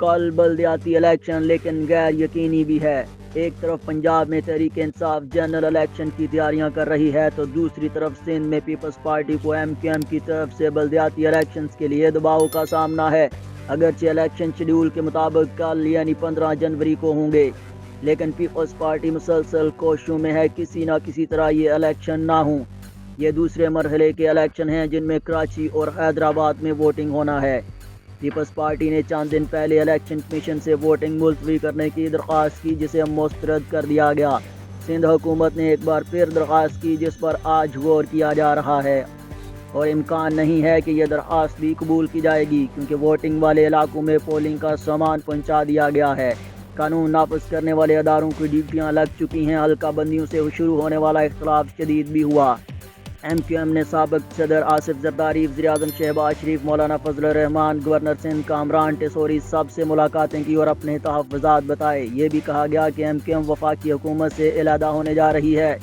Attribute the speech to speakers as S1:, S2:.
S1: کل بلدیاتی الیکشن لیکن غیر یقینی بھی ہے۔ ایک طرف پنجاب میں تحریک انصاف جنرل الیکشن کی تیاریاں کر رہی ہے تو دوسری طرف سندھ میں پیپلز پارٹی کو MQM کی طرف سے بلدیاتی الیکشنز کے لیے دباؤ کا سامنا ہے۔ اگرچہ الیکشن شیڈول کے مطابق کل یعنی 15 جنوری کو ہوں گے، لیکن پیپلز پارٹی مسلسل کوششوں میں ہے کسی نہ کسی طرح یہ الیکشن نہ ہوں۔ یہ دوسرے مرحلے کے الیکشن ہیں جن میں کراچی اور حیدرآباد میں ووٹنگ ہونا ہے۔ پیپلز پارٹی نے چند دن پہلے الیکشن کمیشن سے ووٹنگ ملتوی کرنے کی درخواست کی جسے مسترد کر دیا گیا۔ سندھ حکومت نے ایک بار پھر درخواست کی جس پر آج غور کیا جا رہا ہے اور امکان نہیں ہے کہ یہ درخواست بھی قبول کی جائے گی کیونکہ ووٹنگ والے علاقوں میں پولنگ کا سامان پہنچا دیا گیا ہے۔ قانون نافذ کرنے والے اداروں کی ڈیوٹیاں لگ چکی ہیں۔ حلقہ بندیوں سے شروع ہونے والا اختلاف شدید بھی ہوا۔ MQM نے سابق صدر آصف زرداری، وزیراعظم شہباز شریف، مولانا فضل الرحمان، گورنر سندھ کامران ٹیسوری سب سے ملاقاتیں کی اور اپنے تحفظات بتائے۔ یہ بھی کہا گیا کہ MQM وفاقی حکومت سے علیحدہ ہونے جا رہی ہے۔